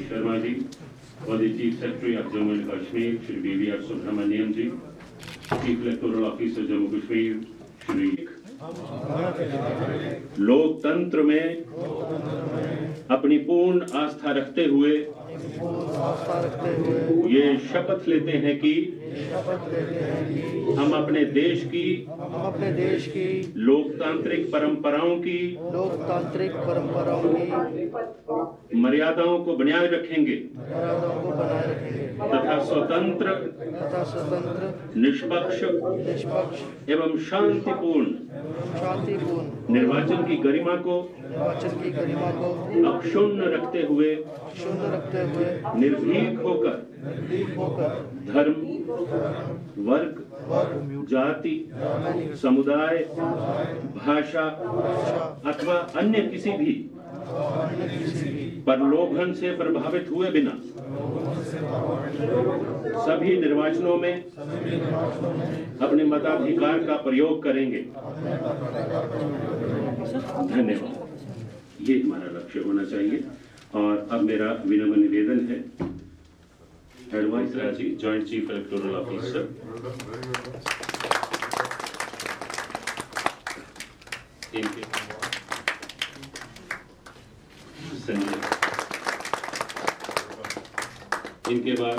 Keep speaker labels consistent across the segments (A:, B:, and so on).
A: Sharma ji, for the Chief Secretary of Jammu and Kashmir, Shri B.V.R. Subramaniam ji, Chief Electoral Officer Jammu Kashmir, Shri लोकतंत्र में अपनी पूर्ण आस्था रखते हुए ये शपथ लेते हैं कि हम अपने देश की लोकतांत्रिक परंपराओं की मर्यादाओं को बनाए रखेंगे तथा स्वतंत्र निष्पक्ष एवं शांतिपूर्ण निर्वाचन की गरिमा को अक्षुण्ण रखते हुए निर्भीक होकर धर्म, वर्ग, जाति, समुदाय, भाषा अथवा अन्य किसी भी प्रलोभन से प्रभावित हुए बिना सभी निर्वाचनों में अपने मताधिकार का प्रयोग करेंगे। धन्यवाद। ये हमारा लक्ष्य होना चाहिए। और अब मेरा विनम्र निवेदन है एडवाइस राजी, जॉइंट चीफ इलेक्टोरल ऑफिसर, इनके संजय, इनके बाद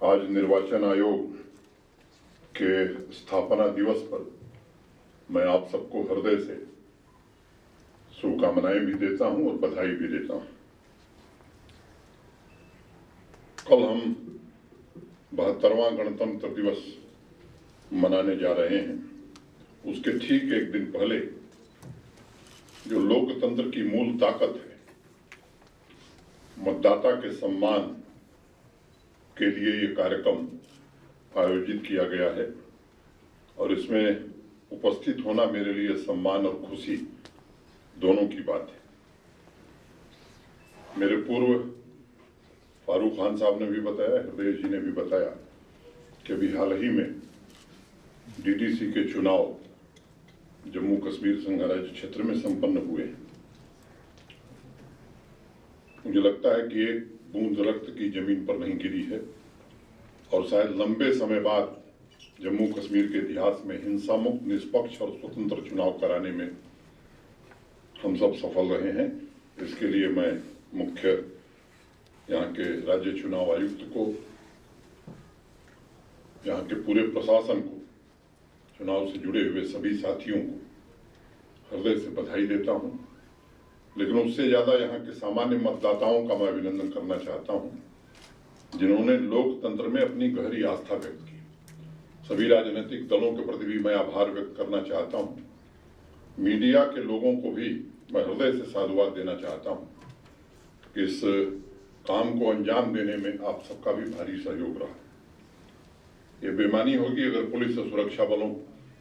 B: आज निर्वाचन आयोग के स्थापना दिवस पर मैं आप सबको हृदय से शुभकामनाएं भी देता हूं और बधाई भी देता हूं। कल हम 72वां गणतंत्र दिवस मनाने जा रहे हैं। उसके ठीक एक दिन पहले जो लोकतंत्र की मूल ताकत है, मतदाता के सम्मान के लिए ये कार्यक्रम आयोजित किया गया है और इसमें उपस्थित होना मेरे लिए सम्मान और खुशी दोनों की बात है। मेरे पूर्व फारूक खान साहब ने भी बताया, हृदय जी ने भी बताया कि अभी हाल ही में डीडीसी के चुनाव जम्मू कश्मीर संघराज्य क्षेत्र में संपन्न हुए। मुझे लगता है कि एक बूंद रक्त की जमीन पर नहीं गिरी है और शायद लंबे समय बाद जम्मू कश्मीर के इतिहास में हिंसा मुक्त, निष्पक्ष और स्वतंत्र चुनाव कराने में हम सब सफल रहे हैं। इसके लिए मैं मुख्य यहाँ के राज्य चुनाव आयुक्त को, यहाँ के पूरे प्रशासन को, चुनाव से जुड़े हुए सभी साथियों को हृदय से बधाई देता हूँ। लेकिन उससे ज्यादा यहाँ के सामान्य मतदाताओं का मैं अभिनंदन करना चाहता हूँ जिन्होंने लोकतंत्र में अपनी गहरी आस्था व्यक्त की। सभी राजनीतिक दलों के प्रति भी मैं आभार व्यक्त करना चाहता हूँ। मीडिया के लोगों को भी मैं हृदय से साधुवाद देना चाहता हूँ कि इस काम को अंजाम देने में आप सबका भी भारी सहयोग रहा। ये बेईमानी होगी अगर पुलिस और सुरक्षा बलों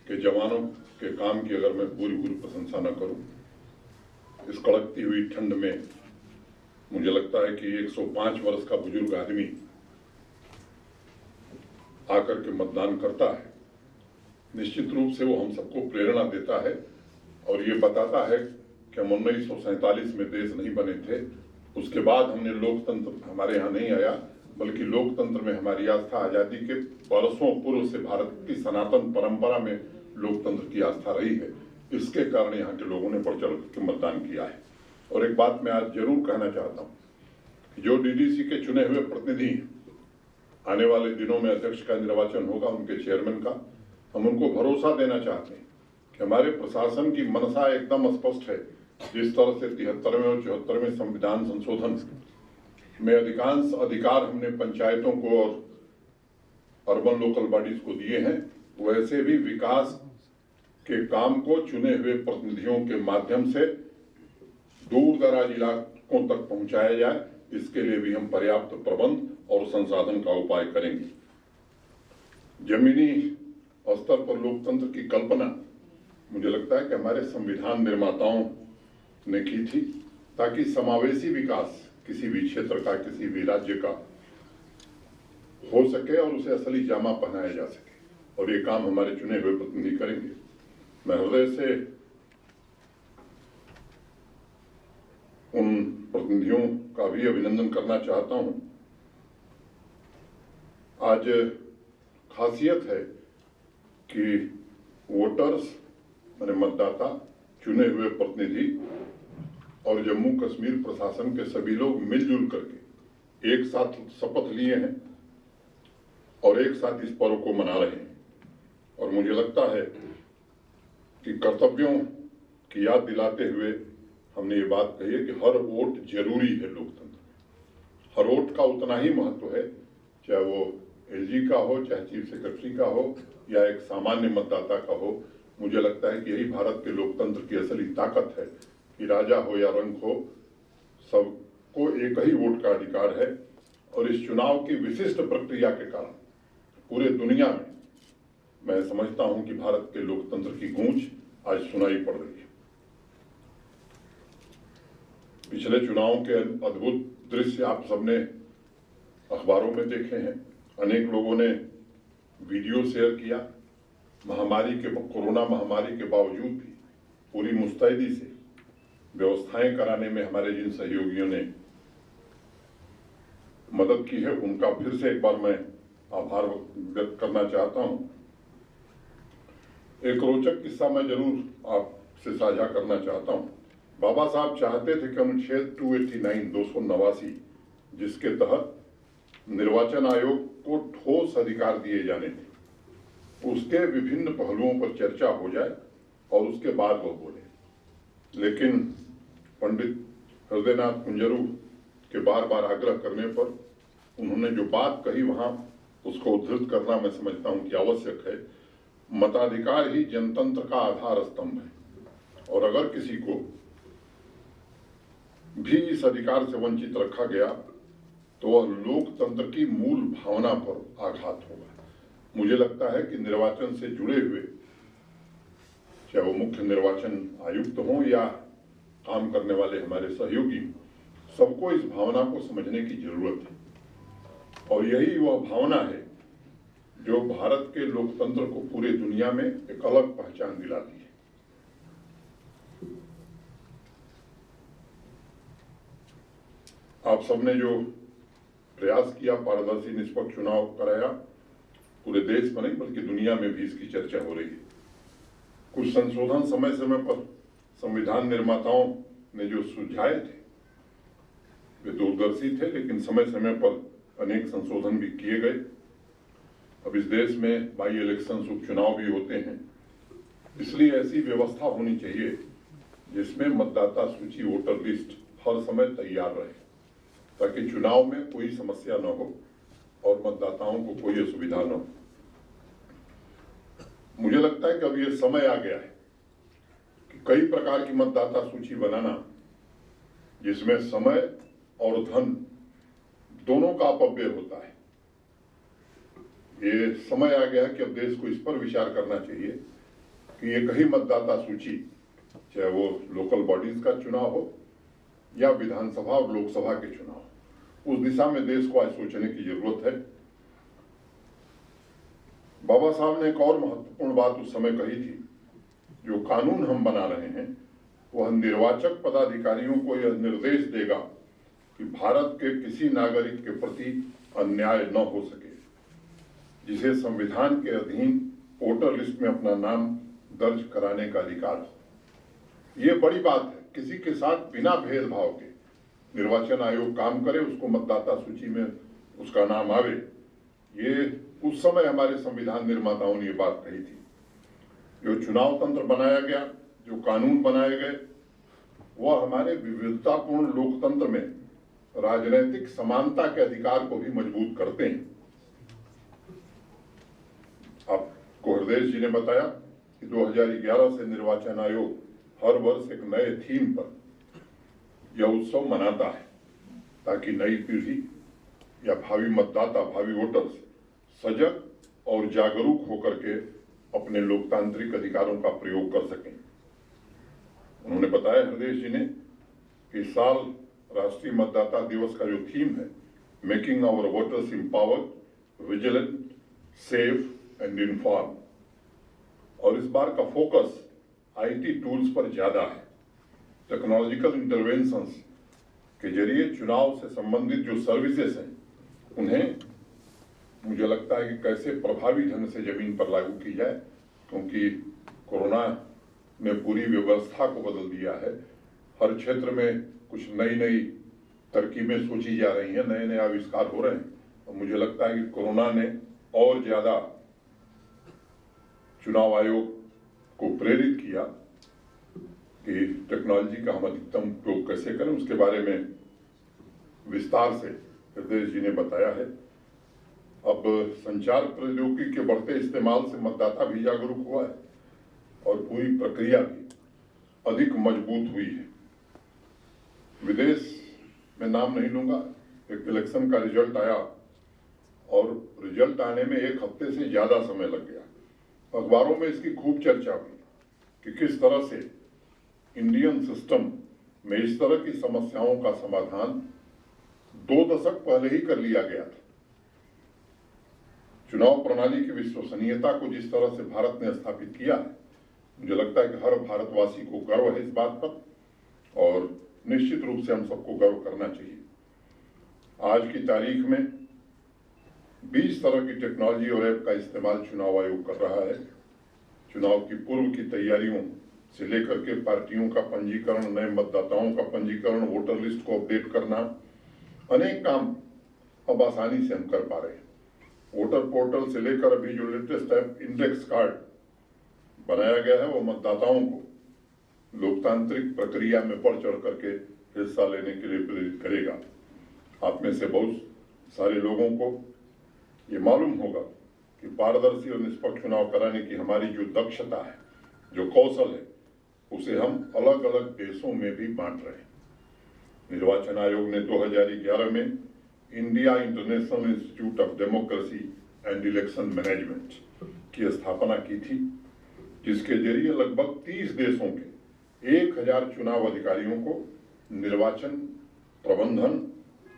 B: के जवानों के काम की अगर मैं पूरी प्रशंसा न करूं। इस कड़कती हुई ठंड में मुझे लगता है कि 105 वर्ष का बुजुर्ग आदमी आकर के मतदान करता है, निश्चित रूप से वो हम सबको प्रेरणा देता है और ये बताता है कि हम 1947 में देश नहीं बने थे, उसके बाद हमने लोकतंत्र हमारे यहाँ नहीं आया, बल्कि लोकतंत्र में हमारी आस्था आजादी के बरसों पूर्व से भारत की सनातन परंपरा में लोकतंत्र की आस्था रही है। इसके कारण यहाँ के लोगों ने बढ़ चढ़ के मतदान किया है। और एक बात मैं आज जरूर कहना चाहता हूँ, जो डीडीसी के चुने हुए प्रतिनिधि हैं, आने वाले दिनों में अध्यक्ष का निर्वाचन होगा, उनके चेयरमैन का, हम उनको भरोसा देना चाहते हैं कि हमारे प्रशासन की मनसा एकदम स्पष्ट है। जिस तरह से 73वें और 74वें संविधान संशोधन में अधिकांश अधिकार हमने पंचायतों को और अर्बन लोकल बॉडीज को दिए हैं, वैसे भी विकास के काम को चुने हुए प्रतिनिधियों के माध्यम से दूर दराज इलाकों तक पहुंचाया जाए। इसके लिए भी हम पर्याप्त प्रबंध और संसाधन का उपाय करेंगे। जमीनी स्तर पर लोकतंत्र की कल्पना मुझे लगता है कि हमारे संविधान निर्माताओं ने की थी ताकि समावेशी विकास किसी भी क्षेत्र का, किसी भी राज्य का हो सके और उसे असली जामा पहनाया जा सके, और ये काम हमारे चुने हुए प्रतिनिधि करेंगे। मैं हृदय से उन प्रतिनिधियों का भी अभिनंदन करना चाहता हूं। आज खासियत है कि वोटर्स माने मतदाता, चुने हुए प्रतिनिधि और जम्मू कश्मीर प्रशासन के सभी लोग मिलजुल करके एक साथ शपथ लिए हैं और एक साथ इस पर्व को मना रहे हैं। और मुझे लगता है कि कर्तव्यों की याद दिलाते हुए हमने ये बात कही है कि हर वोट जरूरी है लोकतंत्र में। हर वोट का उतना ही महत्व है, चाहे वो एलजी का हो, चाहे चीफ सेक्रेटरी का हो, या एक सामान्य मतदाता का हो। मुझे लगता है कि यही भारत के लोकतंत्र की असली ताकत है कि राजा हो या रंक हो, सबको एक ही वोट का अधिकार है। और इस चुनाव की विशिष्ट प्रक्रिया के कारण पूरे दुनिया में मैं समझता हूं कि भारत के लोकतंत्र की गूंज आज सुनाई पड़ रही है। पिछले चुनावों के अद्भुत दृश्य आप सबने अखबारों में देखे हैं, अनेक लोगों ने वीडियो शेयर किया। कोरोना महामारी के बावजूद भी पूरी मुस्तैदी से व्यवस्थाएं कराने में हमारे जिन सहयोगियों ने मदद की है, उनका फिर से एक बार मैं आभार व्यक्त करना चाहता हूं। एक रोचक किस्सा मैं जरूर आपसे साझा करना चाहता हूं। बाबा साहब चाहते थे कि अनुच्छेद 289 जिसके तहत निर्वाचन आयोग को ठोस अधिकार दिए जाने थे, उसके विभिन्न पहलुओं पर चर्चा हो जाए और उसके बाद वह बोले। लेकिन पंडित हृदयनाथ कुंजरू के बार बार आग्रह करने पर उन्होंने जो बात कही, वहां उसको उद्धृत करना मैं समझता हूं कि आवश्यक है। मताधिकार ही जनतंत्र का आधार स्तंभ है, और अगर किसी को भी इस अधिकार से वंचित रखा गया तो वह लोकतंत्र की मूल भावना पर आघात होगा। मुझे लगता है कि निर्वाचन से जुड़े हुए, चाहे वो मुख्य निर्वाचन आयुक्त हों या काम करने वाले हमारे सहयोगी, सबको इस भावना को समझने की जरूरत है। और यही वह भावना है जो भारत के लोकतंत्र को पूरे दुनिया में एक अलग पहचान दिलाती है। आप सबने जो प्रयास किया, पारदर्शी निष्पक्ष चुनाव कराया, पूरे देश में नहीं बल्कि दुनिया में भी इसकी चर्चा हो रही है। कुछ संशोधन समय समय पर संविधान निर्माताओं ने जो सुझाए थे वे दूरदर्शी थे, लेकिन समय समय पर अनेक संशोधन भी किए गए। अब इस देश में बाई इलेक्शन, उपचुनाव भी होते हैं, इसलिए ऐसी व्यवस्था होनी चाहिए जिसमें मतदाता सूची, वोटर लिस्ट हर समय तैयार रहे, ताकि चुनाव में कोई समस्या न हो और मतदाताओं को कोई असुविधा न हो। मुझे लगता है कि अब ये समय आ गया है कि कई प्रकार की मतदाता सूची बनाना, जिसमें समय और धन दोनों का अपव्यय होता है। ये समय आ गया है कि अब देश को इस पर विचार करना चाहिए कि एक ही मतदाता सूची, चाहे वो लोकल बॉडीज का चुनाव हो या विधानसभा और लोकसभा के चुनाव, उस दिशा में देश को आज सोचने की जरूरत है। बाबा साहब ने एक और महत्वपूर्ण बात उस समय कही थी, जो कानून हम बना रहे हैं वह निर्वाचक पदाधिकारियों को यह निर्देश देगा कि भारत के किसी नागरिक के प्रति अन्याय न हो सके, जिसे संविधान के अधीन वोटर लिस्ट में अपना नाम दर्ज कराने का अधिकार हो। ये बड़ी बात है, किसी के साथ बिना भेदभाव के निर्वाचन आयोग काम करे, उसको मतदाता सूची में उसका नाम आवे। ये उस समय हमारे संविधान निर्माताओं ने ये बात कही थी। जो चुनाव तंत्र बनाया गया, जो कानून बनाए गए, वह हमारे विविधतापूर्ण लोकतंत्र में राजनीतिक समानता के अधिकार को भी मजबूत करते हैं। आपको हृदय जी ने बताया कि 2011 से निर्वाचन आयोग हर वर्ष एक नए थीम पर यह उत्सव मनाता है, ताकि नई पीढ़ी या भावी मतदाता, भावी वोटर्स सजग और जागरूक होकर के अपने लोकतांत्रिक अधिकारों का प्रयोग कर सकें। उन्होंने बताया हृदय जी ने कि इस साल राष्ट्रीय मतदाता दिवस का जो थीम है, making our voters empowered, vigilant, safe and inform, और इस बार का फोकस आईटी टूल्स पर ज्यादा है। टेक्नोलॉजिकल इंटरवेंशंस के जरिए चुनाव से संबंधित जो सर्विसेज हैं उन्हें मुझे लगता है कि कैसे प्रभावी ढंग से जमीन पर लागू की जाए, क्योंकि कोरोना ने पूरी व्यवस्था को बदल दिया है। हर क्षेत्र में कुछ नई नई तरकीबें सोची जा रही हैं, नए नए आविष्कार हो रहे हैं, और मुझे लगता है कि कोरोना ने और ज्यादा चुनाव आयोग को प्रेरित किया कि टेक्नोलॉजी का हम अधिकतम उपयोग कैसे करें। उसके बारे में विस्तार से हृदय जी ने बताया है। अब संचार प्रौद्योगिकी के बढ़ते इस्तेमाल से मतदाता भी जागरूक हुआ है और पूरी प्रक्रिया भी अधिक मजबूत हुई है। विदेश में नाम नहीं लूंगा, एक इलेक्शन का रिजल्ट आया और रिजल्ट आने में एक हफ्ते से ज्यादा समय लग गया। अखबारों में इसकी खूब चर्चा हुई कि किस तरह से इंडियन सिस्टम में इस तरह की समस्याओं का समाधान 2 दशक पहले ही कर लिया गया था। चुनाव प्रणाली की विश्वसनीयता को जिस तरह से भारत ने स्थापित किया है, मुझे लगता है कि हर भारतवासी को गर्व है इस बात पर, और निश्चित रूप से हम सबको गर्व करना चाहिए। आज की तारीख में 20 तरह की टेक्नोलॉजी और ऐप का इस्तेमाल चुनाव आयोग कर रहा है। चुनाव की पूर्व की तैयारियों से लेकर के पार्टियों का पंजीकरण, नए मतदाताओं का पंजीकरण, वोटर लिस्ट को अपडेट करना, अनेक काम अब आसानी से हम कर पा रहे हैं। वोटर पोर्टल से लेकर अभी जो लेटेस्ट ऐप इंडेक्स कार्ड बनाया गया है, वो मतदाताओं को लोकतांत्रिक प्रक्रिया में बढ़ चढ़ करके हिस्सा लेने के लिए प्रेरित करेगा। आप में से बहुत सारे लोगों को ये मालूम होगा कि पारदर्शी और निष्पक्ष चुनाव कराने की हमारी जो दक्षता है, जो कौशल है, उसे हम अलग अलग देशों में भी बांट रहे हैं। निर्वाचन आयोग ने 2011 में India international institute of democracy and election management की स्थापना की थी, जिसके जरिए लगभग 30 देशों के 1000 चुनाव अधिकारियों को निर्वाचन प्रबंधन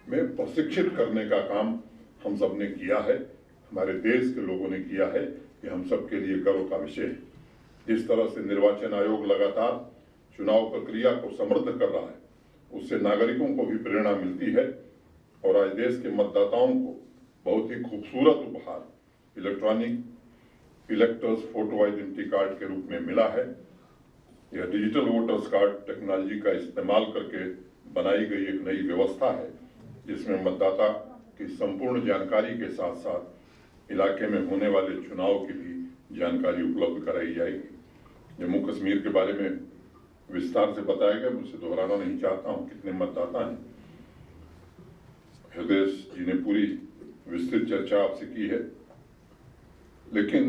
B: में प्रशिक्षित करने का काम हम सब ने किया है, हमारे देश के लोगों ने किया है। ये हम सब के लिए गर्व का विषय है। जिस तरह से निर्वाचन आयोग लगातार चुनाव प्रक्रिया को समृद्ध कर रहा है, उससे नागरिकों को भी प्रेरणा मिलती है, और आज देश के मतदाताओं को बहुत ही खूबसूरत उपहार electronic electors photo identity card के रूप में मिला है। यह डिजिटल वोटर्स कार्ड टेक्नोलॉजी का इस्तेमाल करके बनाई गई एक नई व्यवस्था है, जिसमें मतदाता की संपूर्ण जानकारी के साथ साथ इलाके में होने वाले चुनाव की भी जानकारी उपलब्ध कराई जाएगी। जम्मू कश्मीर के बारे में विस्तार से बताया गया, मुझसे दोहराना नहीं चाहता हूं कितने मतदाता हैं। हृदय जी ने पूरी विस्तृत चर्चा आपसे की है, लेकिन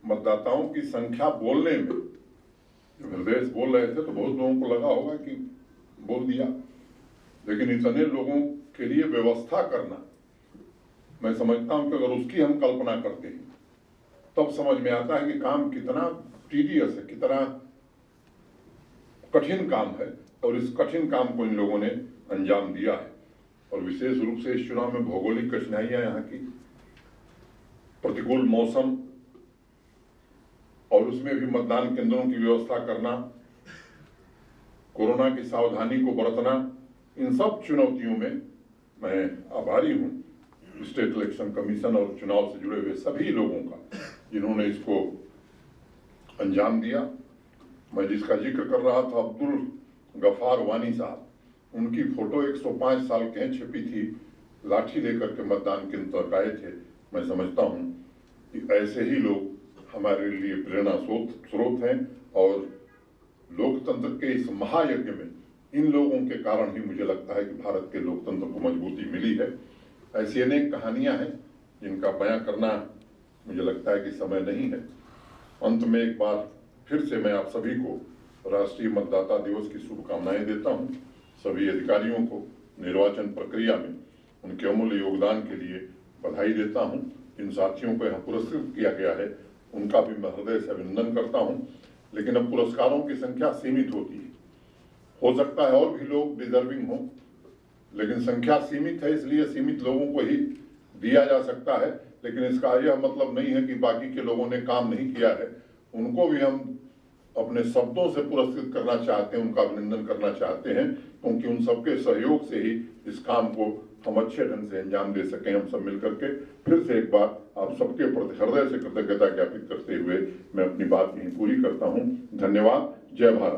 B: मतदाताओं की संख्या बोलने में, जब हृदय बोल रहे थे तो बहुत लोगों को लगा होगा कि बोल दिया, लेकिन इतने लोगों के लिए व्यवस्था करना, मैं समझता हूं कि अगर उसकी हम कल्पना करते हैं तब समझ में आता है कि काम कितना टीडियस है, कितना कठिन काम है, और इस कठिन काम को इन लोगों ने अंजाम दिया है। और विशेष रूप से इस चुनाव में भौगोलिक कठिनाइयां, यहाँ की प्रतिकूल मौसम, और उसमें भी मतदान केंद्रों की व्यवस्था करना, कोरोना की सावधानी को बरतना, इन सब चुनौतियों में मैं आभारी हूं स्टेट इलेक्शन कमीशन और चुनाव से जुड़े हुए सभी लोगों का, जिन्होंने इसको अंजाम दिया। मैं जिसका जिक्र कर रहा था, अब्दुल गफार वानी साहब, उनकी फोटो 105 साल के छपी थी, लाठी लेकर के मतदान केंद्र तक आए थे। मैं समझता हूं कि ऐसे ही लोग हमारे लिए प्रेरणा स्रोत हैं, और लोकतंत्र के इस महायज्ञ में इन लोगों के कारण ही मुझे लगता है कि भारत के लोकतंत्र को मजबूती मिली है। ऐसी अनेक कहानियां हैं जिनका बयां करना मुझे लगता है कि समय नहीं है। अंत में एक बार फिर से मैं आप सभी को राष्ट्रीय मतदाता दिवस की शुभकामनाएं देता हूं। सभी अधिकारियों को निर्वाचन प्रक्रिया में उनके अमूल्य योगदान के लिए बधाई देता हूं। जिन साथियों को यहाँ पुरस्कृत किया गया है उनका भी मैं हृदय से अभिनंदन करता हूं। लेकिन अब पुरस्कारों की संख्या सीमित होती है, हो सकता है और भी लोग डिजर्विंग हों, लेकिन संख्या सीमित है, इसलिए सीमित लोगों को ही दिया जा सकता है। लेकिन इसका यह मतलब नहीं है कि बाकी के लोगों ने काम नहीं किया है। उनको भी हम अपने शब्दों से पुरस्कृत करना चाहते हैं, उनका अभिनंदन करना चाहते हैं, क्योंकि उन सबके सहयोग से ही इस काम को हम अच्छे ढंग से अंजाम दे सकें। हम सब मिलकर के फिर से एक बार आप सबके प्रति हृदय से कृतज्ञता ज्ञापित करते हुए मैं अपनी बात यहीं पूरी करता हूं। धन्यवाद। जय भारत।